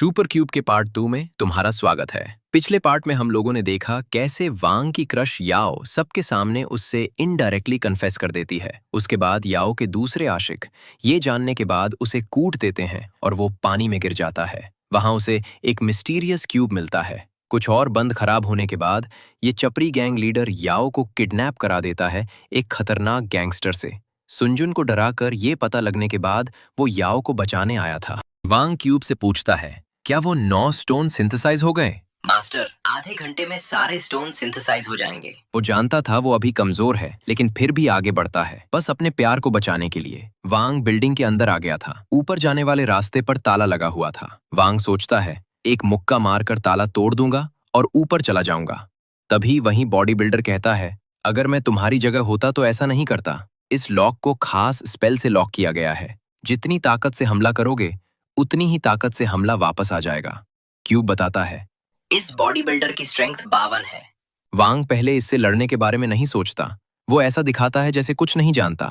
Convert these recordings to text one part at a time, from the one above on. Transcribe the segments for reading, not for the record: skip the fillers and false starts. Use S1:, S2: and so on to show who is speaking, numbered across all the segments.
S1: Super cube के part 2 में तुम्हारा स्वागत है। पिछले पार्ट में हम लोगों ने देखा कैसे वांग की क्रश याओ सबके सामने उससे इनडायरेक्टली कन्फेस कर देती है। उसके बाद याओ के दूसरे आशिक ये जानने के बाद उसे कूट देते हैं और वो पानी में गिर जाता है। वहां उसे एक मिस्टीरियस क्यूब मिलता है। कुछ और बंद खराब होने के बाद ये चपरी गैंग लीडर याओ को किडनैप करा देता है एक खतरनाक गैंगस्टर से। सुनजुन को डराकर ये पता लगने के बाद वो याओ को बचाने आया था। वांग क्यूब से पूछता है, क्या वो 9 स्टोन सिंथेसाइज हो गए?
S2: मास्टर, आधे घंटे में सारे स्टोन सिंथेसाइज हो जाएंगे।
S1: वो जानता था वो अभी कमजोर है, लेकिन फिर भी आगे बढ़ता है, बस अपने प्यार को बचाने के लिए। वांग बिल्डिंग के अंदर आ गया था। ऊपर जाने वाले रास्ते पर ताला लगा हुआ था। वांग सोचता है, एक मुक्का मारकर ताला तोड़ दूंगा और ऊपर चला जाऊंगा। तभी वहीं बॉडी बिल्डर कहता है, अगर मैं तुम्हारी जगह होता तो ऐसा नहीं करता। इस लॉक को खास स्पेल से लॉक किया गया है। जितनी ताकत से हमला करोगे उतनी ही ताकत से हमला वापस आ जाएगा। क्यूब बताता है,
S2: इस बॉडी बिल्डर की स्ट्रेंथ 52 है।
S1: वांग पहले इससे लड़ने के बारे में नहीं सोचता। वो ऐसा दिखाता है जैसे कुछ नहीं जानता।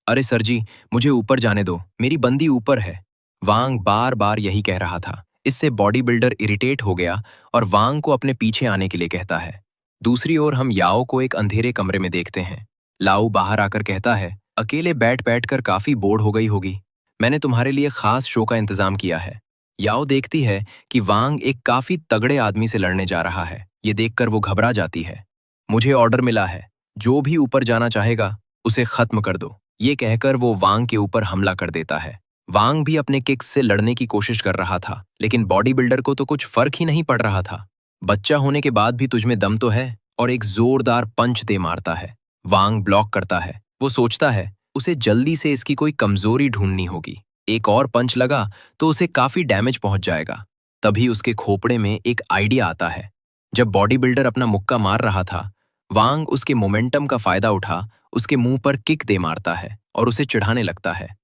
S1: अरे सर जी, मुझे ऊपर जाने दो, मेरी बंदी ऊपर है। वांग बार बार यही कह रहा था। इससे बॉडी बिल्डर इरिटेट हो गया और वांग को अपने पीछे आने के लिए कहता है। दूसरी ओर हम याओ को एक अंधेरे कमरे में देखते हैं। लाओ बाहर आकर कहता है, अकेले बैठ बैठ कर काफी बोर हो गई होगी। मैंने तुम्हारे लिए खास शो का इंतजाम किया है। याओ देखती है कि वांग एक काफी तगड़े आदमी से लड़ने जा रहा है। ये देखकर वो घबरा जाती है। मुझे ऑर्डर मिला है, जो भी ऊपर जाना चाहेगा उसे खत्म कर दो। ये कहकर वो वांग के ऊपर हमला कर देता है। वांग भी अपने किक्स से लड़ने की कोशिश कर रहा था, लेकिन बॉडी बिल्डर को तो कुछ फर्क ही नहीं पड़ रहा था। बच्चा होने के बाद भी तुझमें दम तो है, और एक जोरदार पंच दे मारता है। वांग ब्लॉक करता है। वो सोचता है उसे जल्दी से इसकी कोई कमजोरी ढूंढनी होगी। एक और पंच लगा तो उसे काफी डैमेज पहुंच जाएगा। तभी उसके खोपड़े में एक आइडिया आता है। जब बॉडी बिल्डर अपना मुक्का मार रहा था, वांग उसके मोमेंटम का फायदा उठा उसके मुंह पर किक दे मारता है और उसे चिढ़ाने लगता है।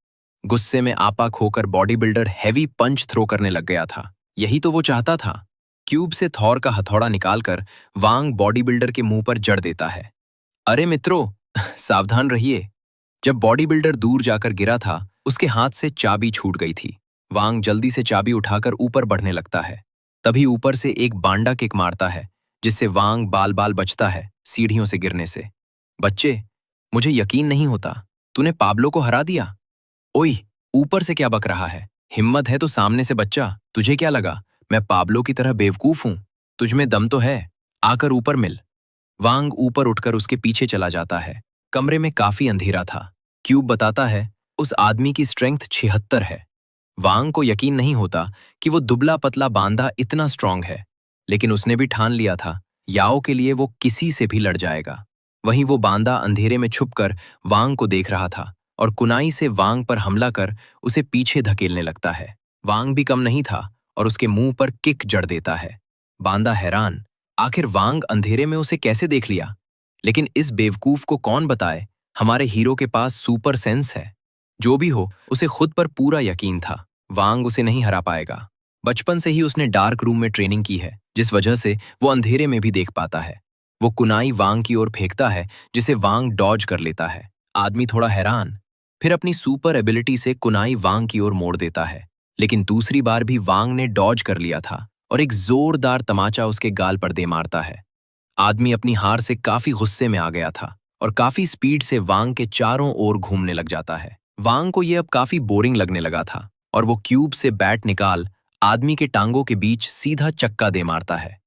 S1: गुस्से में आपाक होकर बॉडी बिल्डर हैवी पंच थ्रो करने लग गया था। यही तो वो चाहता था। क्यूब से थॉर का हथौड़ा निकालकर वांग बॉडी बिल्डर के मुंह पर जड़ देता है। अरे मित्रों, सावधान रहिए। जब बॉडी बिल्डर दूर जाकर गिरा था, उसके हाथ से चाबी छूट गई थी। वांग जल्दी से चाबी उठाकर ऊपर बढ़ने लगता है। तभी ऊपर से एक बांडा किक मारता है, जिससे वांग बाल बाल बचता है सीढ़ियों से गिरने से। बच्चे, मुझे यकीन नहीं होता, तूने पाब्लो को हरा दिया। ओई, ऊपर से क्या बक रहा है? हिम्मत है तो सामने से बच्चा। तुझे क्या लगा मैं पाब्लो की तरह बेवकूफ हूं? तुझमें दम तो है, आकर ऊपर मिल। वांग ऊपर उठकर उसके पीछे चला जाता है। कमरे में काफी अंधेरा था। क्यूब बताता है, उस आदमी की स्ट्रेंथ 76 है। वांग को यकीन नहीं होता कि वो दुबला पतला बांदा इतना स्ट्रांग है, लेकिन उसने भी ठान लिया था याओ के लिए वो किसी से भी लड़ जाएगा। वहीं वो बांदा अंधेरे में छुपकर वांग को देख रहा था और कुनाई से वांग पर हमला कर उसे पीछे धकेलने लगता है। वांग भी कम नहीं था और उसके मुंह पर किक जड़ देता है। बांदा हैरान, आखिर वांग अंधेरे में उसे कैसे देख लिया? लेकिन इस बेवकूफ को कौन बताए, हमारे हीरो के पास सुपर सेंस है। जो भी हो, उसे खुद पर पूरा यकीन था, वांग उसे नहीं हरा पाएगा। बचपन से ही उसने डार्क रूम में ट्रेनिंग की है, जिस वजह से वो अंधेरे में भी देख पाता है। वो कुनाई वांग की ओर फेंकता है, जिसे वांग डॉज कर लेता है। आदमी थोड़ा हैरान, फिर अपनी सुपर एबिलिटी से कुनाई वांग की ओर मोड़ देता है। लेकिन दूसरी बार भी वांग ने डॉज कर लिया था और एक जोरदार तमाचा उसके गाल पर दे मारता है। आदमी अपनी हार से काफी गुस्से में आ गया था और काफी स्पीड से वांग के चारों ओर घूमने लग जाता है। वांग को यह अब काफी बोरिंग लगने लगा था और वो क्यूब से बैट निकाल आदमी के टांगों के बीच सीधा चक्का दे मारता है।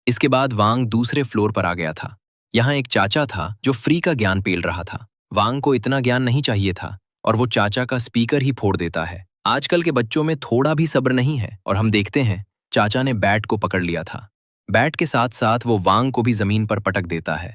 S1: इसके बाद वांग दूसरे फ्लोर पर आ गया था। यहाँ एक चाचा था जो फ्री का ज्ञान पेल रहा था। वांग को इतना ज्ञान नहीं चाहिए था और वो चाचा का स्पीकर ही फोड़ देता है। आजकल के बच्चों में थोड़ा भी सब्र नहीं है और हम देखते हैं चाचा ने बैट को पकड़ लिया था। बैट के साथ साथ वो वांग को भी जमीन पर पटक देता है।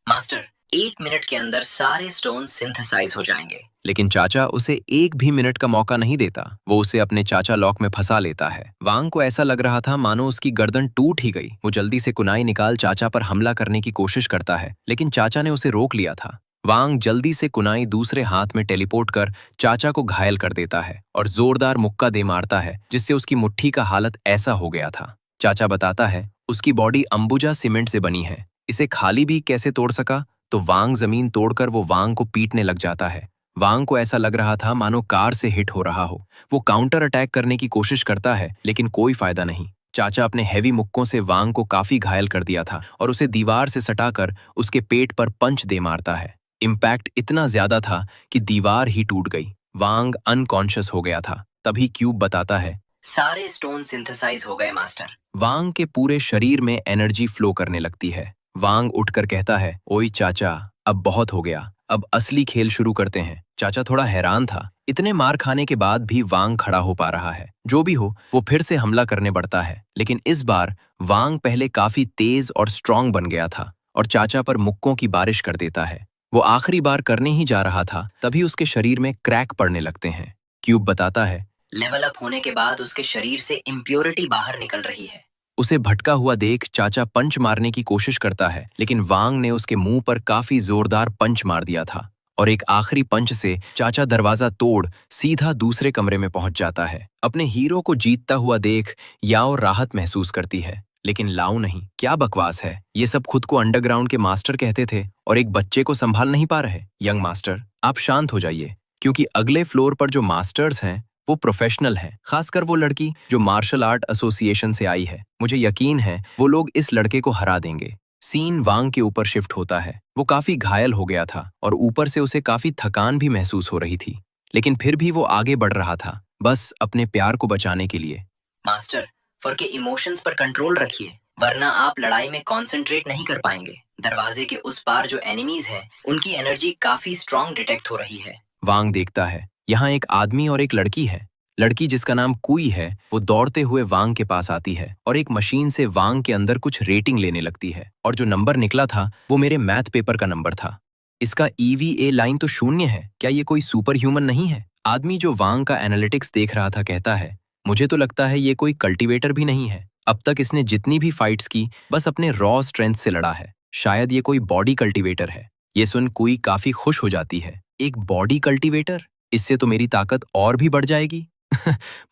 S2: मास्टर, 1 मिनट के अंदर सारे स्टोन सिंथेसाइज हो जाएंगे।
S1: लेकिन चाचा उसे एक भी मिनट का मौका नहीं देता। वो उसे अपने चाचा लॉक में फंसा लेता है। वांग को ऐसा लग रहा था मानो उसकी गर्दन टूट ही गई। वो जल्दी से कुनाई निकाल चाचा पर हमला करने की कोशिश करता है, लेकिन चाचा ने उसे रोक लिया था। वांग जल्दी से कुनाई दूसरे हाथ में टेलीपोर्ट कर चाचा को घायल कर देता है और जोरदार मुक्का दे मारता है, जिससे उसकी मुट्ठी का हालत ऐसा हो गया था। चाचा बताता है उसकी बॉडी अंबुजा सीमेंट से बनी है, इसे खाली भी कैसे तोड़ सका? तो वांग जमीन तोड़कर वो वांग को पीटने लग जाता है। वांग को ऐसा लग रहा था मानो कार से हिट हो रहा हो। वो काउंटर अटैक करने की कोशिश करता है लेकिन कोई फायदा नहीं। चाचा अपने हैवी मुक्कों से वांग को काफी घायल कर दिया था और उसे दीवार से सटाकर उसके पेट पर पंच दे मारता है। इम्पैक्ट इतना ज्यादा था कि दीवार ही टूट गई। वांग अनकॉन्शियस हो गया था। तभी क्यूब बताता है,
S2: सारे स्टोन सिंथेसाइज हो गए मास्टर।
S1: वांग के पूरे शरीर में एनर्जी फ्लो करने लगती है। वांग उठकर कहता है, ओई चाचा, अब बहुत हो गया, अब असली खेल शुरू करते हैं। चाचा थोड़ा हैरान था, इतने मार खाने के बाद भी वांग खड़ा हो पा रहा है। जो भी हो, वो फिर से हमला करने बढ़ता है, लेकिन इस बार वांग पहले काफी तेज और स्ट्रांग बन गया था और चाचा पर मुक्कों की बारिश कर देता है। वो आखिरी बार करने ही जा रहा था, तभी उसके शरीर में क्रैक पड़ने लगते हैं। क्यूब बताता है,
S2: लेवल अप होने के बाद उसके शरीर से इम्प्योरिटी बाहर निकल रही है।
S1: उसे भटका हुआ देख चाचा पंच मारने की कोशिश करता है, लेकिन वांग ने उसके मुंह पर काफी जोरदार पंच मार दिया था और एक आखिरी पंच से चाचा दरवाजा तोड़ सीधा दूसरे कमरे में पहुंच जाता है। अपने हीरो को जीतता हुआ देख याओ राहत महसूस करती है, लेकिन लाओ नहीं। क्या बकवास है, ये सब खुद को अंडरग्राउंड के मास्टर कहते थे और एक बच्चे को संभाल नहीं पा रहे। यंग मास्टर, आप शांत हो जाइए, क्योंकि अगले फ्लोर पर जो मास्टर्स हैं वो प्रोफेशनल है, खासकर वो लड़की जो मार्शल आर्ट एसोसिएशन से आई है। मुझे यकीन है वो लोग इस लड़के को हरा देंगे। सीन वांग के ऊपर शिफ्ट होता है। वो काफी घायल हो गया था और ऊपर से उसे काफी थकान भी महसूस हो रही थी, लेकिन फिर भी वो आगे बढ़ रहा था, बस अपने प्यार को बचाने के लिए।
S2: मास्टर, फर के इमोशंस पर कंट्रोल रखिए, वरना आप लड़ाई में कंसंट्रेट नहीं कर पाएंगे। दरवाजे के उस पार जो एनिमीज हैं, उनकी एनर्जी काफी स्ट्रांग डिटेक्ट हो रही है।
S1: वांग देखता है, यहाँ एक आदमी और एक लड़की है। लड़की, जिसका नाम कुई है, वो दौड़ते हुए वांग के पास आती है और एक मशीन से वांग के अंदर कुछ रेटिंग लेने लगती है, और जो नंबर निकला था वो मेरे मैथ पेपर का नंबर था। इसका EVA लाइन तो 0 है, क्या ये कोई सुपर ह्यूमन नहीं है? आदमी जो वांग का एनालिटिक्स देख रहा था कहता है, मुझे तो लगता है ये कोई कल्टीवेटर भी नहीं है। अब तक इसने जितनी भी फाइट्स की बस अपने रॉ स्ट्रेंथ से लड़ा है। शायद ये कोई बॉडी कल्टीवेटर है। ये सुन कुई काफी खुश हो जाती है। एक बॉडी कल्टीवेटर? इससे तो मेरी ताकत और भी बढ़ जाएगी।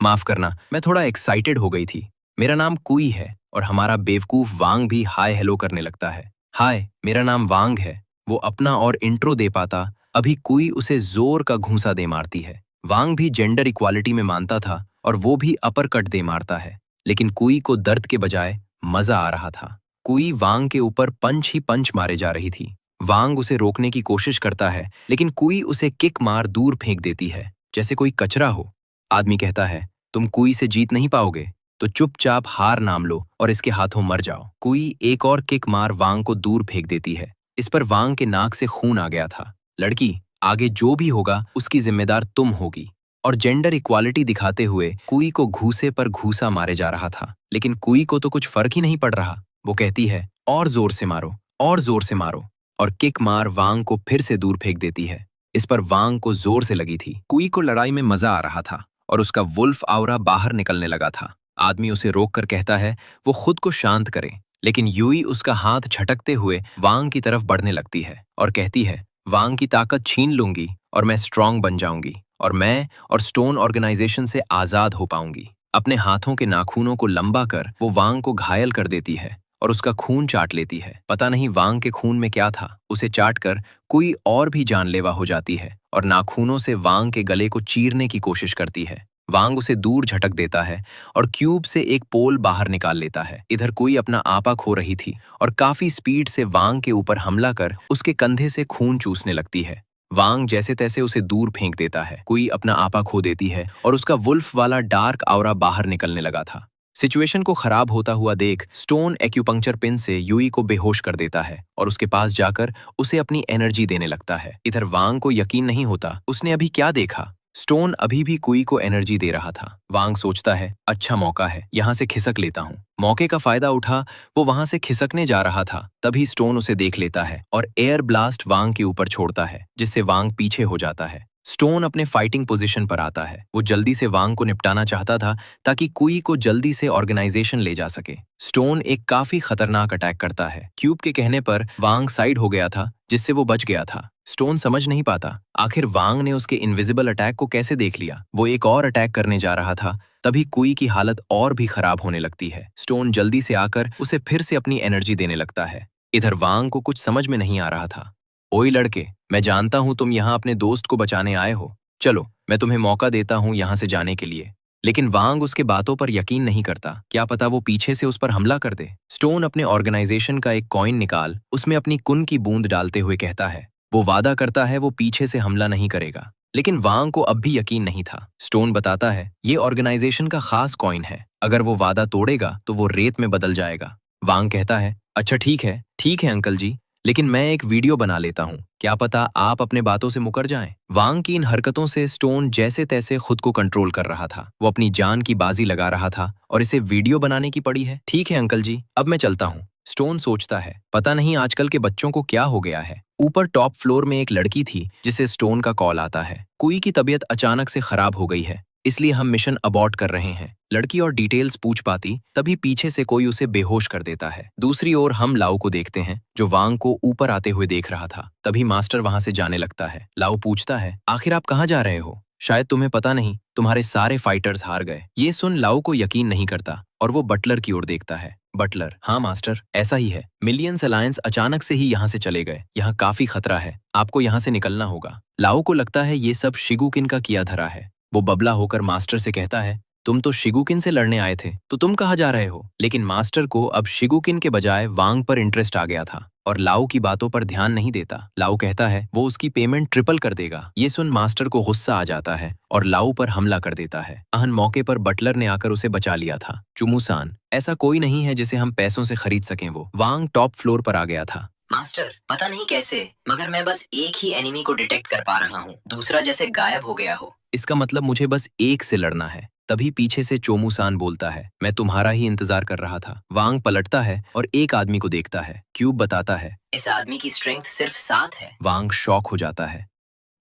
S1: माफ करना, मैं थोड़ा एक्साइटेड हो गई थी। मेरा नाम कुई है और हमारा बेवकूफ वांग भी हाय हेलो करने लगता है। हाय, मेरा नाम वांग है। वो अपना और इंट्रो दे पाता, अभी कुई उसे जोर का घूंसा दे मारती है। वांग भी जेंडर इक्वालिटी में मानता था और वो भी अपर कट दे मारता है, लेकिन कुई को दर्द के बजाय मजा आ रहा था। कुई वांग के ऊपर पंच ही पंच मारे जा रही थी। वांग उसे रोकने की कोशिश करता है, लेकिन कुई उसे किक मार दूर फेंक देती है, जैसे कोई कचरा हो। आदमी कहता है, तुम कुई से जीत नहीं पाओगे, तो चुपचाप हार नाम लो और इसके हाथों मर जाओ। कुई एक और किक मार वांग को दूर फेंक देती है। इस पर वांग के नाक से खून आ गया था। लड़की, आगे जो भी होगा उसकी जिम्मेदार तुम होगी। और जेंडर इक्वालिटी दिखाते हुए कुई को घूसे पर घूसा मारे जा रहा था, लेकिन कुई को तो कुछ फर्क ही नहीं पड़ रहा। वो कहती है, और जोर से मारो, और जोर से मारो, और किक मार वांग को फिर से दूर फेंक देती है। इस पर वांग को जोर से लगी थी। कुई को लड़ाई में मजा आ रहा था और उसका वुल्फ आउरा बाहर निकलने लगा था। आदमी उसे रोककर कहता है वो खुद को शांत करे, लेकिन यूई उसका हाथ झटकते हुए वांग की तरफ बढ़ने लगती है और कहती है, वांग की ताकत छीन लूंगी और मैं स्ट्रांग बन जाऊंगी और मैं और स्टोन ऑर्गेनाइजेशन से आजाद हो पाऊंगी। अपने हाथों के नाखूनों को लंबा कर वो वांग को घायल कर देती है और उसका खून चाट लेती है। पता नहीं वांग के खून में क्या था, उसे चाट कर कोई और भी जानलेवा हो जाती है और नाखूनों से वांग के गले को चीरने की कोशिश करती है। वांग उसे दूर झटक देता है और क्यूब से एक पोल बाहर निकाल लेता है। इधर कोई अपना आपा खो रही थी और काफी स्पीड से वांग के ऊपर हमला कर उसके कंधे से खून चूसने लगती है। वांग जैसे तैसे उसे दूर फेंक देता है। कोई अपना आपा खो देती है और उसका वुल्फ वाला डार्क आउरा बाहर निकलने लगा था। सिचुएशन को खराब होता हुआ देख स्टोन एक्यूपंक्चर पिन से यूई को बेहोश कर देता है और उसके पास जाकर उसे अपनी एनर्जी देने लगता है। इधर वांग को यकीन नहीं होता उसने अभी क्या देखा। स्टोन अभी भी कुई को एनर्जी दे रहा था। वांग सोचता है, अच्छा मौका है, यहाँ से खिसक लेता हूँ। मौके का फायदा उठा वो वहां से खिसकने जा रहा था, तभी स्टोन उसे देख लेता है और एयर ब्लास्ट वांग के ऊपर छोड़ता है, जिससे वांग पीछे हो जाता है। स्टोन अपने फाइटिंग पोजीशन पर आता है। वो जल्दी से वांग को निपटाना चाहता था ताकि कुई को जल्दी से ऑर्गेनाइजेशन ले जा सके। स्टोन एक काफी खतरनाक अटैक करता है। क्यूब के कहने पर वांग साइड हो गया था, जिससे वो बच गया था। स्टोन समझ नहीं पाता आखिर वांग ने उसके इनविजिबल अटैक को कैसे देख लिया। वो एक और अटैक करने जा रहा था, तभी कुई की हालत और भी खराब होने लगती है। स्टोन जल्दी से आकर उसे फिर से अपनी एनर्जी देने लगता है। इधर वांग को कुछ समझ में नहीं आ रहा था। ओए लड़के, मैं जानता हूँ तुम यहाँ अपने दोस्त को बचाने आए हो। चलो, मैं तुम्हें मौका देता हूँ यहाँ से जाने के लिए। लेकिन वांग उसके बातों पर यकीन नहीं करता। क्या पता वो पीछे से उस पर हमला कर दे। स्टोन अपने ऑर्गेनाइजेशन का एक कॉइन निकाल उसमें अपनी कुन की बूंद डालते हुए कहता है, वो वादा करता है वो पीछे से हमला नहीं करेगा। लेकिन वांग को अब भी यकीन नहीं था। स्टोन बताता है, ये ऑर्गेनाइजेशन का खास कॉइन है, अगर वो वादा तोड़ेगा तो वो रेत में बदल जाएगा। वांग कहता है, अच्छा ठीक है अंकल जी, लेकिन मैं एक वीडियो बना लेता हूँ, क्या पता आप अपने बातों से मुकर जाएं। वांग की इन हरकतों से स्टोन जैसे तैसे खुद को कंट्रोल कर रहा था। वो अपनी जान की बाजी लगा रहा था और इसे वीडियो बनाने की पड़ी है। ठीक है अंकल जी, अब मैं चलता हूँ। स्टोन सोचता है, पता नहीं आजकल के बच्चों को क्या हो गया है। ऊपर टॉप फ्लोर में एक लड़की थी जिसे स्टोन का कॉल आता है। कुई की तबीयत अचानक से खराब हो गई है, इसलिए हम मिशन अबॉर्ट कर रहे हैं। लड़की और डिटेल्स पूछ पाती तभी पीछे से कोई उसे बेहोश कर देता है। दूसरी ओर हम लाओ को देखते हैं जो वांग को ऊपर आते हुए देख रहा था। तभी मास्टर वहां से जाने लगता है। लाओ पूछता है, आखिर आप कहाँ जा रहे हो? शायद तुम्हें पता नहीं, तुम्हारे सारे फाइटर्स हार गए। ये सुन लाओ को यकीन नहीं करता और वो बटलर की ओर देखता है। बटलर, हाँ मास्टर, ऐसा ही है। मिलियंस अलायंस अचानक से ही यहाँ से चले गए। यहाँ काफी खतरा है, आपको यहाँ से निकलना होगा। लाओ को लगता है ये सब शिगुकिन का किया धरा है। वो बबला होकर मास्टर से कहता है, तुम तो शिगुकिन से लड़ने आए थे, तो तुम कहाँ जा रहे हो? लेकिन मास्टर को अब शिगुकिन के बजाय वांग पर इंटरेस्ट आ गया था और लाओ की बातों पर ध्यान नहीं देता। लाओ कहता है वो उसकी पेमेंट ट्रिपल कर देगा। ये सुन मास्टर को गुस्सा आ जाता है और लाओ पर हमला कर देता है। अहन मौके पर बटलर ने आकर उसे बचा लिया था। चुमुसान, ऐसा कोई नहीं है जिसे हम पैसों से खरीद सकें। वो वांग टॉप फ्लोर पर आ गया था।
S2: मास्टर, पता नहीं कैसे मगर मैं बस एक ही एनिमी को डिटेक्ट कर पा रहा हूँ, दूसरा जैसे गायब हो गया हो।
S1: इसका मतलब मुझे बस एक से लड़ना है। तभी पीछे से चोमूसान बोलता है, मैं तुम्हारा ही इंतजार कर रहा था। वांग पलटता है और एक आदमी को देखता है। क्यूब बताता है,
S2: इस आदमी की स्ट्रेंथ सिर्फ 7 है।
S1: वांग शॉक हो जाता है,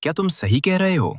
S1: क्या तुम सही कह रहे हो?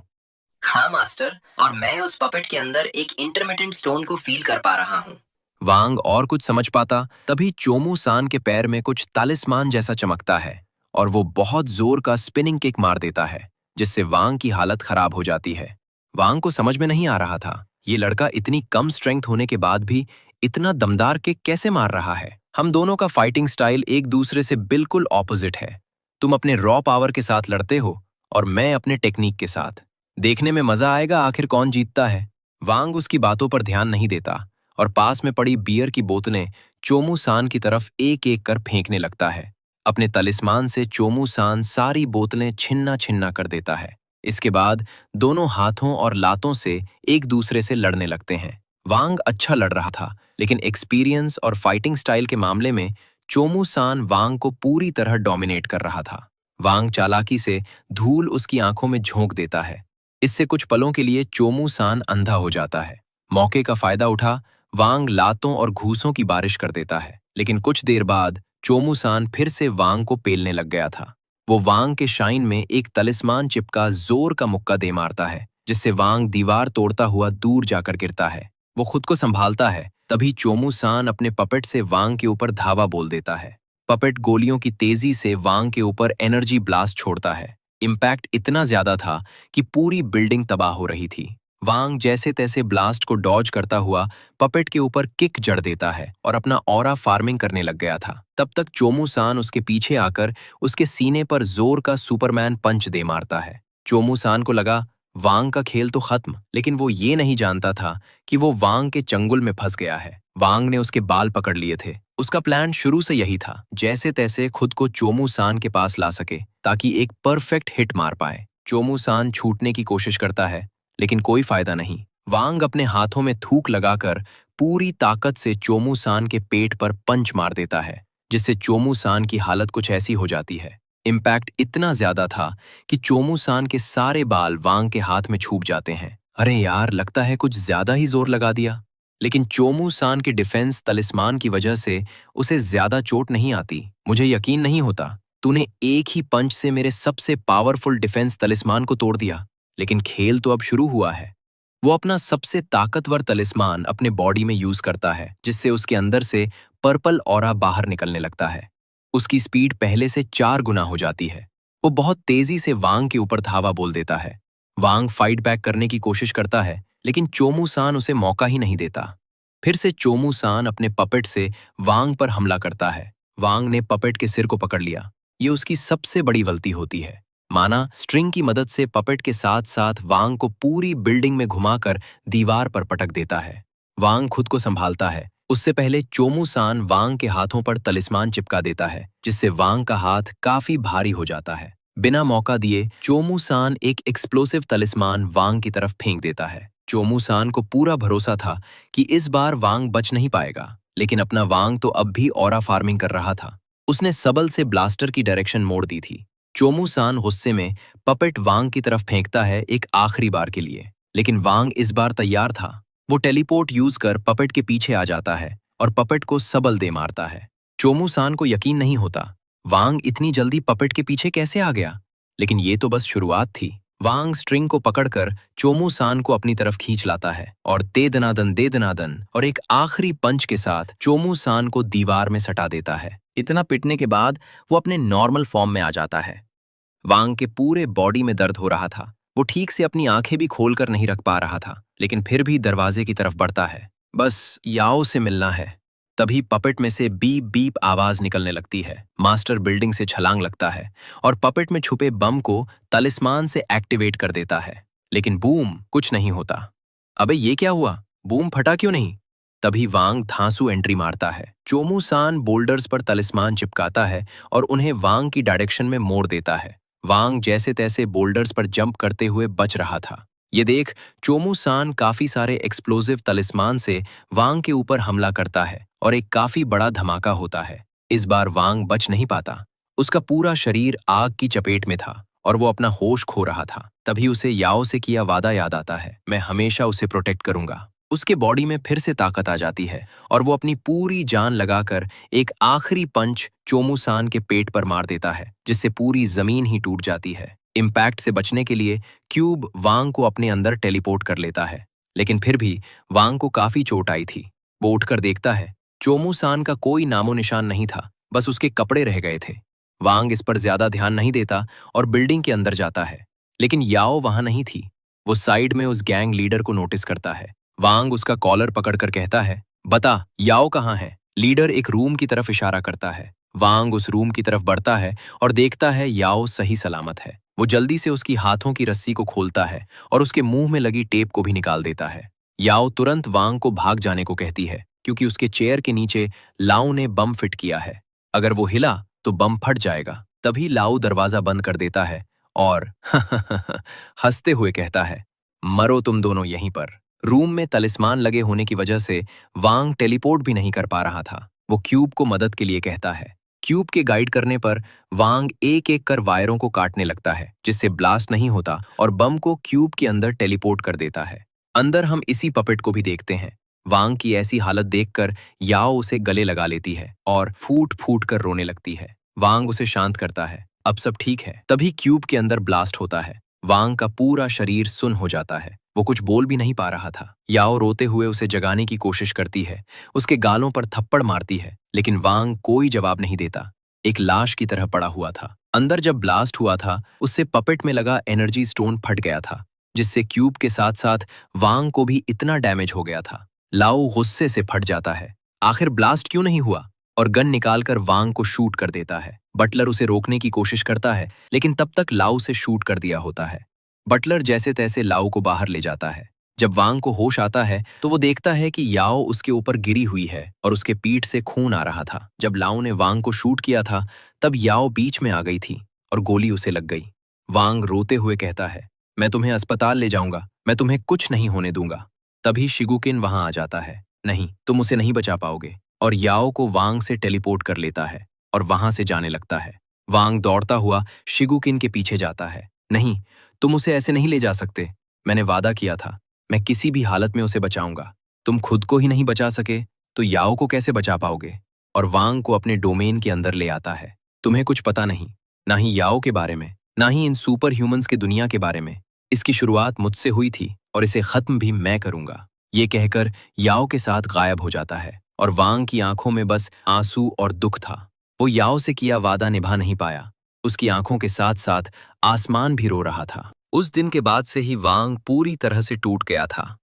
S2: हाँ मास्टर, और मैं उस पपेट के अंदर एक इंटरमिटेंट स्टोन को फील कर पा रहा हूँ।
S1: वांग और कुछ समझ पाता तभी चोमूसान के पैर में कुछ तालिस्मान जैसा चमकता है और वो बहुत जोर का स्पिनिंग किक मार देता है, जिससे वांग की हालत खराब हो जाती है। वांग को समझ में नहीं आ रहा था, ये लड़का इतनी कम स्ट्रेंथ होने के बाद भी इतना दमदार किक कैसे मार रहा है। हम दोनों का फाइटिंग स्टाइल एक दूसरे से बिल्कुल ऑपोजिट है। तुम अपने रॉ पावर के साथ लड़ते हो और मैं अपने टेक्निक के साथ। देखने में मजा आएगा आखिर कौन जीतता है। वांग उसकी बातों पर ध्यान नहीं देता और पास में पड़ी बियर की बोतलें चोमूसान की तरफ एक एक कर फेंकने लगता है। अपने तलिस्मान से चोमूसान सारी बोतलें छिन्ना छिन्ना कर देता है। इसके बाद दोनों हाथों और लातों से एक दूसरे से लड़ने लगते हैं। वांग अच्छा लड़ रहा था, लेकिन एक्सपीरियंस और फाइटिंग स्टाइल के मामले में चोमूसान वांग को पूरी तरह डोमिनेट कर रहा था। वांग चालाकी से धूल उसकी आंखों में झोंक देता है। इससे कुछ पलों के लिए चोमूसान अंधा हो जाता है। मौके का फायदा उठा वांग लातों और घूसों की बारिश कर देता है, लेकिन कुछ देर बाद चोमूसान फिर से वांग को पेलने लग गया था। वो वांग के शाइन में एक तलिस्मान चिपका जोर का मुक्का दे मारता है, जिससे वांग दीवार तोड़ता हुआ दूर जाकर गिरता है। वो खुद को संभालता है, तभी चोमूसान अपने पपेट से वांग के ऊपर धावा बोल देता है। पपेट गोलियों की तेजी से वांग के ऊपर एनर्जी ब्लास्ट छोड़ता है। इम्पैक्ट इतना ज्यादा था कि पूरी बिल्डिंग तबाह हो रही थी। वांग जैसे तैसे ब्लास्ट को डॉज करता हुआ पपेट के ऊपर किक जड़ देता है और अपना ऑरा फार्मिंग करने लग गया था। तब तक चोमूसान उसके पीछे आकर उसके सीने पर जोर का सुपरमैन पंच दे मारता है। चोमूसान को लगा वांग का खेल तो खत्म, लेकिन वो ये नहीं जानता था कि वो वांग के चंगुल में फंस गया है। वांग ने उसके बाल पकड़ लिए थे। उसका प्लान शुरू से यही था, जैसे तैसे खुद को चोमूसान के पास ला सके ताकि एक परफेक्ट हिट मार पाए। चोमूसान छूटने की कोशिश करता है, लेकिन कोई फायदा नहीं। वांग अपने हाथों में थूक लगाकर पूरी ताकत से चोमूसान के पेट पर पंच मार देता है, जिससे चोमूसान की हालत कुछ ऐसी हो जाती है। इम्पैक्ट इतना ज्यादा था कि चोमूसान के सारे बाल वांग के हाथ में छूट जाते हैं। अरे यार, लगता है कुछ ज्यादा ही जोर लगा दिया। लेकिन चोमूसान के डिफेंस तलिस्मान की वजह से उसे ज्यादा चोट नहीं आती। मुझे यकीन नहीं होता, तूने एक ही पंच से मेरे सबसे पावरफुल डिफेंस तलिस्मान को तोड़ दिया। लेकिन खेल तो अब शुरू हुआ है। वो अपना सबसे ताकतवर तलिस्मान अपने बॉडी में यूज करता है, जिससे उसके अंदर से पर्पल ऑरा बाहर निकलने लगता है। उसकी स्पीड पहले से 4 गुना हो जाती है। वो बहुत तेजी से वांग के ऊपर धावा बोल देता है। वांग फाइट बैक करने की कोशिश करता है, लेकिन चोमूसान उसे मौका ही नहीं देता। फिर से चोमूसान अपने पपेट से वांग पर हमला करता है। वांग ने पपेट के सिर को पकड़ लिया। ये उसकी सबसे बड़ी गलती होती है। माना स्ट्रिंग की मदद से पपेट के साथ साथ वांग को पूरी बिल्डिंग में घुमाकर दीवार पर पटक देता है। वांग खुद को संभालता है। उससे पहले चोमू सान वांग के हाथों पर तलिस्मान चिपका देता है, जिससे वांग का हाथ काफी भारी हो जाता है। बिना मौका दिए चोमू सान एक एक्सप्लोसिव तलिस्मान वांग की तरफ फेंक देता है। चोमू सान को पूरा भरोसा था कि इस बार वांग बच नहीं पाएगा, लेकिन अपना वांग तो अब भी ऑरा फार्मिंग कर रहा था। उसने सबल से ब्लास्टर की डायरेक्शन मोड़ दी थी। चोमू सान गुस्से में पपेट वांग की तरफ फेंकता है एक आखिरी बार के लिए, लेकिन वांग इस बार तैयार था। वो टेलीपोर्ट यूज कर पपेट के पीछे आ जाता है और पपेट को सबल दे मारता है। चोमू सान को यकीन नहीं होता, वांग इतनी जल्दी पपेट के पीछे कैसे आ गया? लेकिन ये तो बस शुरुआत थी। वांग स्ट्रिंग को पकड़कर चोमू सान को अपनी तरफ खींच लाता है और दे दनादन और एक आखिरी पंच के साथ चोमू सान को दीवार में सटा देता है। इतना पिटने के बाद वो अपने नॉर्मल फॉर्म में आ जाता है। वांग के पूरे बॉडी में दर्द हो रहा था। वो ठीक से अपनी आंखें भी खोलकर नहीं रख पा रहा था, लेकिन फिर भी दरवाजे की तरफ बढ़ता है। बस याओ से मिलना है। तभी पपेट में से बीप बीप आवाज निकलने लगती है। मास्टर बिल्डिंग से छलांग लगता है और पपेट में छुपे बम को तलिस्मान से एक्टिवेट कर देता है। लेकिन बूम, कुछ नहीं होता। अबे ये क्या हुआ? बूम फटा क्यों नहीं? तभी वांग धांसू एंट्री मारता है। चोमू सान बोल्डर्स पर तलिस्मान चिपकाता है और उन्हें वांग की डायरेक्शन में मोड़ देता है। वांग जैसे तैसे बोल्डर्स पर जंप करते हुए बच रहा था। ये देख चोमू सान काफी सारे एक्सप्लोजिव तलिस्मान से वांग के ऊपर हमला करता है और एक काफी बड़ा धमाका होता है। इस बार वांग बच नहीं पाता। उसका पूरा शरीर आग की चपेट में था और वो अपना होश खो रहा था। तभी उसे याओ से किया वादा याद आता है, मैं हमेशा उसे प्रोटेक्ट करूंगा। उसके बॉडी में फिर से ताकत आ जाती है और वो अपनी पूरी जान लगाकर एक आखिरी पंच चोमू सान के पेट पर मार देता है, जिससे पूरी जमीन ही टूट जाती है। इम्पैक्ट से बचने के लिए क्यूब वांग को अपने अंदर टेलीपोर्ट कर लेता है, लेकिन फिर भी वांग को काफी चोट आई थी। वो उठकर देखता है, चोमू सान का कोई नामो निशान नहीं था, बस उसके कपड़े रह गए थे। वांग इस पर ज्यादा ध्यान नहीं देता और बिल्डिंग के अंदर जाता है, लेकिन याओ वहां नहीं थी। वो साइड में उस गैंग लीडर को नोटिस करता है। वांग उसका कॉलर पकड़कर कहता है, बता याओ कहाँ है? लीडर एक रूम की तरफ इशारा करता है। वांग उस रूम की तरफ बढ़ता है और देखता है याओ सही सलामत है। वो जल्दी से उसकी हाथों की रस्सी को खोलता है और उसके मुंह में लगी टेप को भी निकाल देता है। याओ तुरंत वांग को भाग जाने को कहती है, क्योंकि उसके चेयर के नीचे लाओ ने बम फिट किया है। अगर वो हिला तो बम फट जाएगा। तभी लाओ दरवाजा बंद कर देता है और हंसते हुए कहता है, मरो तुम दोनों यहीं पर। रूम में तलिस्मान लगे होने की वजह से वांग टेलीपोर्ट भी नहीं कर पा रहा था। वो क्यूब को मदद के लिए कहता है। क्यूब के गाइड करने पर वांग एक एक कर वायरों को काटने लगता है, जिससे ब्लास्ट नहीं होता और बम को क्यूब के अंदर टेलीपोर्ट कर देता है। अंदर हम इसी पपेट को भी देखते हैं। वांग की ऐसी हालत देखकर याओ उसे गले लगा लेती है और फूट फूट कर रोने लगती है। वांग उसे शांत करता है, अब सब ठीक है। तभी क्यूब के अंदर ब्लास्ट होता है। वांग का पूरा शरीर सुन्न हो जाता है। वो कुछ बोल भी नहीं पा रहा था। याओ रोते हुए उसे जगाने की कोशिश करती है, उसके गालों पर थप्पड़ मारती है, लेकिन वांग कोई जवाब नहीं देता। एक लाश की तरह पड़ा हुआ था। अंदर जब ब्लास्ट हुआ था, उससे पपेट में लगा एनर्जी स्टोन फट गया था, जिससे क्यूब के साथ साथ वांग को भी इतना डैमेज हो गया था। लाओ गुस्से से फट जाता है, आखिर ब्लास्ट क्यों नहीं हुआ, और गन निकालकर वांग को शूट कर देता है। बटलर उसे रोकने की कोशिश करता है, लेकिन तब तक लाओ से शूट कर दिया होता है। बटलर जैसे तैसे लाओ को बाहर ले जाता है। जब वांग को होश आता है तो वो देखता है कि याओ उसके ऊपर गिरी हुई है और उसके पीठ से खून आ रहा था। जब लाओ ने वांग को शूट किया था तब याओ बीच में आ गई थी और गोली उसे लग गई। वांग रोते हुए कहता है, मैं तुम्हें अस्पताल ले जाऊंगा, मैं तुम्हें कुछ नहीं होने दूंगा। तभी शिगुकिन वहां आ जाता है। नहीं, तुम उसे नहीं बचा पाओगे, और याओ को वांग से टेलीपोर्ट कर लेता है और वहां से जाने लगता है। वांग दौड़ता हुआ शिगुकिन के पीछे जाता है। नहीं, तुम उसे ऐसे नहीं ले जा सकते। मैंने वादा किया था, मैं किसी भी हालत में उसे बचाऊंगा। तुम खुद को ही नहीं बचा सके तो याओ को कैसे बचा पाओगे? और वांग को अपने डोमेन के अंदर ले आता है। तुम्हें कुछ पता नहीं, ना ही याओ के बारे में, ना ही इन सुपर ह्यूमंस की दुनिया के बारे में। इसकी शुरुआत मुझसे हुई थी और इसे खत्म भी मैं करूंगा। ये कहकर याओ के साथ गायब हो जाता है और वांग की आंखों में बस आंसू और दुख था। वो याओ से किया वादा निभा नहीं पाया। उसकी आंखों के साथ साथ आसमान भी रो रहा था। उस दिन के बाद से ही वांग पूरी तरह से टूट गया था।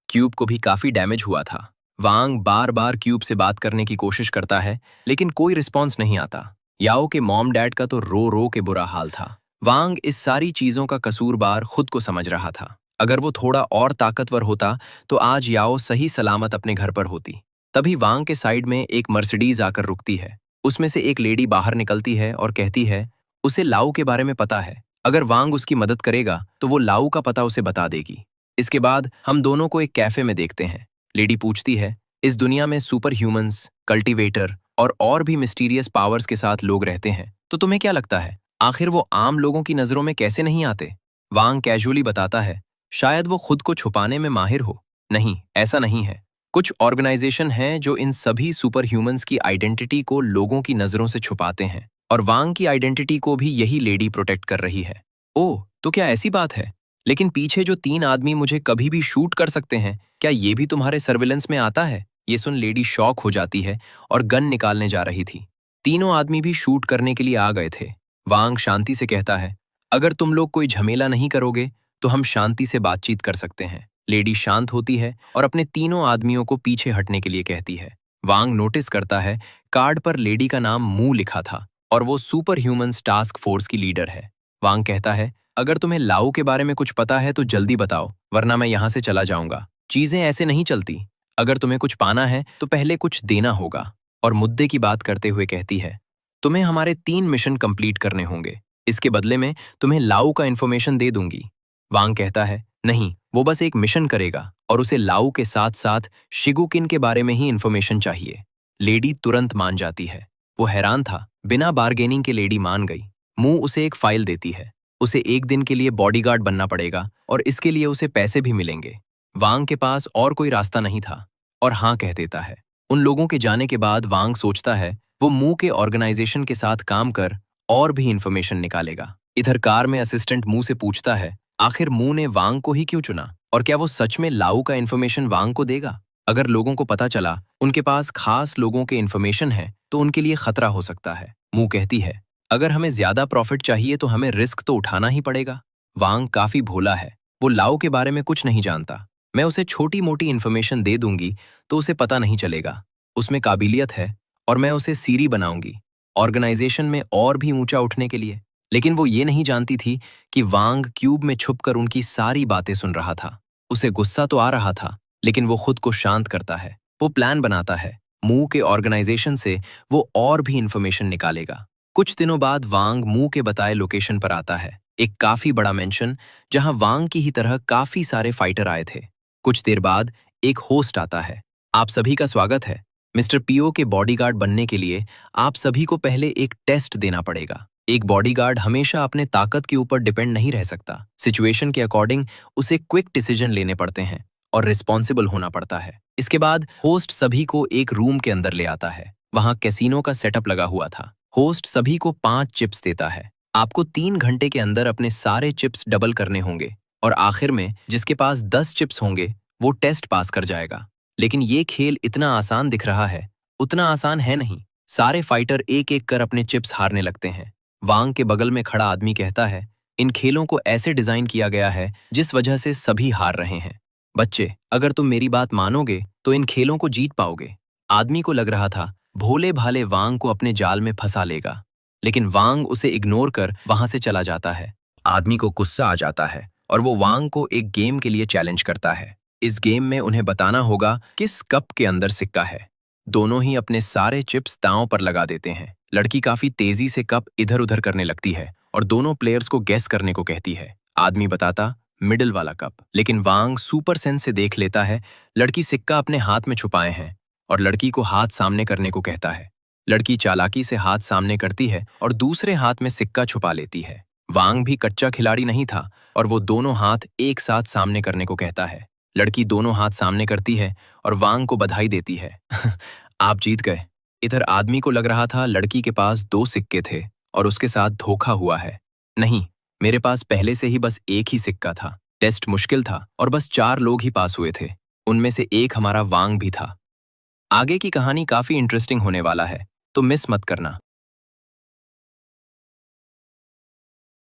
S1: क्यूब को भी काफी डैमेज हुआ था। वांग बार बार क्यूब से बात करने की कोशिश करता है, लेकिन कोई रिस्पॉन्स नहीं आता। याओ के मॉम डैड का तो रो रो के बुरा हाल था। वांग इस सारी चीजों का कसूरबार खुद को समझ रहा था। अगर वो थोड़ा और ताकतवर होता तो आज याओ सही सलामत अपने घर पर होती। तभी वांग के साइड में एक मर्सिडीज आकर रुकती है। उसमें से एक लेडी बाहर निकलती है और कहती है उसे लाऊ के बारे में पता है। अगर वांग उसकी मदद करेगा तो वो लाऊ का पता उसे बता देगी। इसके बाद हम दोनों को एक कैफे में देखते हैं। लेडी पूछती है इस दुनिया में सुपर ह्यूमंस, कल्टीवेटर और भी मिस्टीरियस पावर्स के साथ लोग रहते हैं, तो तुम्हें क्या लगता है आखिर वो आम लोगों की नजरों में कैसे नहीं आते? वांग कैजुअली बताता है शायद वो खुद को छुपाने में माहिर हो। नहीं, ऐसा नहीं है। कुछ ऑर्गेनाइजेशन हैं जो इन सभी सुपर ह्यूमंस की आइडेंटिटी को लोगों की नजरों से छुपाते हैं और वांग की आइडेंटिटी को भी यही लेडी प्रोटेक्ट कर रही है। ओह, तो क्या ऐसी बात है? लेकिन पीछे जो 3 आदमी मुझे कभी भी शूट कर सकते हैं, क्या ये भी तुम्हारे सर्विलेंस में आता है? ये सुन लेडी शॉक हो जाती है और गन निकालने जा रही थी। तीनों आदमी भी शूट करने के लिए आ गए थे। वांग शांति से कहता है अगर तुम लोग कोई झमेला नहीं करोगे तो हम शांति से बातचीत कर सकते हैं। लेडी शांत होती है और अपने तीनों आदमियों को पीछे हटने के लिए कहती है। वांग नोटिस करता है कार्ड पर लेडी का नाम मू लिखा था और वो सुपर ह्यूमंस टास्क फोर्स की लीडर है। वांग कहता है अगर तुम्हें लाऊ के बारे में कुछ पता है तो जल्दी बताओ, वरना मैं यहाँ से चला जाऊंगा। चीजें ऐसे नहीं चलती। अगर तुम्हें कुछ पाना है तो पहले कुछ देना होगा। और मुद्दे की बात करते हुए कहती है तुम्हें हमारे 3 मिशन कंप्लीट करने होंगे। इसके बदले में तुम्हें लाऊ का इन्फॉर्मेशन दे दूंगी। वांग कहता है नहीं, वो बस एक मिशन करेगा और उसे लाऊ के साथ साथ शिगुकिन के बारे में ही इन्फॉर्मेशन चाहिए। लेडी तुरंत मान जाती है। वो हैरान था, बिना बार्गेनिंग के लेडी मान गई। मुंह उसे एक फाइल देती है। उसे 1 दिन के लिए बॉडीगार्ड बनना पड़ेगा और इसके लिए उसे पैसे भी मिलेंगे। वांग के पास और कोई रास्ता नहीं था और हाँ कह देता है। उन लोगों के जाने के बाद वांग सोचता है वो मू के ऑर्गेनाइजेशन के साथ काम कर और भी इंफॉर्मेशन निकालेगा। इधर कार में असिस्टेंट मू से पूछता है आखिर मू ने वांग को ही क्यों चुना और क्या वो सच में लाऊ का इंफॉर्मेशन वांग को देगा? अगर लोगों को पता चला उनके पास खास लोगों के इंफॉर्मेशन है तो उनके लिए खतरा हो सकता है। मू कहती है अगर हमें ज्यादा प्रॉफिट चाहिए तो हमें रिस्क तो उठाना ही पड़ेगा। वांग काफी भोला है, वो लाऊ के बारे में कुछ नहीं जानता। मैं उसे छोटी मोटी इन्फॉर्मेशन दे दूंगी तो उसे पता नहीं चलेगा। उसमें काबिलियत है और मैं उसे सीरी बनाऊंगी ऑर्गेनाइजेशन में और भी ऊंचा उठने के लिए। लेकिन वो ये नहीं जानती थी कि वांग क्यूब में छुपकर उनकी सारी बातें सुन रहा था। उसे गुस्सा तो आ रहा था, लेकिन वो खुद को शांत करता है। वो प्लान बनाता है। मू के ऑर्गेनाइजेशन से वो और भी इन्फॉर्मेशन निकालेगा। कुछ दिनों बाद वांग मू के बताए लोकेशन पर आता है, एक काफी बड़ा मेंशन जहां वांग की ही तरह काफी सारे फाइटर आए थे। कुछ देर बाद एक होस्ट आता है। आप सभी का स्वागत है। मिस्टर पीओ के बॉडीगार्ड बनने के लिए आप सभी को पहले एक टेस्ट देना पड़ेगा। एक बॉडीगार्ड हमेशा अपने ताकत के ऊपर डिपेंड नहीं रह सकता। सिचुएशन के अकॉर्डिंग उसे क्विक डिसीजन लेने पड़ते हैं और रिस्पॉन्सिबल होना पड़ता है। इसके बाद होस्ट सभी को एक रूम के अंदर ले आता है। वहां कैसीनो का सेटअप लगा हुआ था। होस्ट सभी को 5 चिप्स देता है। आपको 3 घंटे के अंदर अपने सारे चिप्स डबल करने होंगे और आखिर में जिसके पास 10 चिप्स होंगे वो टेस्ट पास कर जाएगा। लेकिन ये खेल इतना आसान दिख रहा है, उतना आसान है नहीं। सारे फाइटर एक एक कर अपने चिप्स हारने लगते हैं। वांग के बगल में खड़ा आदमी कहता है इन खेलों को ऐसे डिजाइन किया गया है जिस वजह से सभी हार रहे हैं। बच्चे, अगर तुम मेरी बात मानोगे तो इन खेलों को जीत पाओगे। आदमी को लग रहा था भोले भाले वांग को अपने जाल में फंसा लेगा, लेकिन वांग उसे इग्नोर कर वहां से चला जाता है। आदमी को गुस्सा आ जाता है और वो वांग को एक गेम के लिए चैलेंज करता है। इस गेम में उन्हें बताना होगा किस कप के अंदर सिक्का है। दोनों ही अपने सारे चिप्स दांव पर लगा देते हैं। लड़की काफी तेजी से कप इधर उधर करने लगती है और दोनों प्लेयर्स को गेस करने को कहती है। आदमी बताता मिडिल वाला कप, लेकिन वांग सुपर सेंस से देख लेता है लड़की सिक्का अपने हाथ में छुपाए हैं और लड़की को हाथ सामने करने को कहता है। लड़की चालाकी से हाथ सामने करती है और दूसरे हाथ में सिक्का छुपा लेती है। वांग भी कच्चा खिलाड़ी नहीं था और वो दोनों हाथ एक साथ सामने करने को कहता है। लड़की दोनों हाथ सामने करती है और वांग को बधाई देती है। आप जीत गए। इधर आदमी को लग रहा था लड़की के पास 2 सिक्के थे और उसके साथ धोखा हुआ है। नहीं, मेरे पास पहले से ही बस एक ही सिक्का था। टेस्ट मुश्किल था और बस 4 लोग ही पास हुए थे। उनमें से एक हमारा वांग भी था। आगे की कहानी काफी इंटरेस्टिंग होने वाला है, तो मिस मत करना।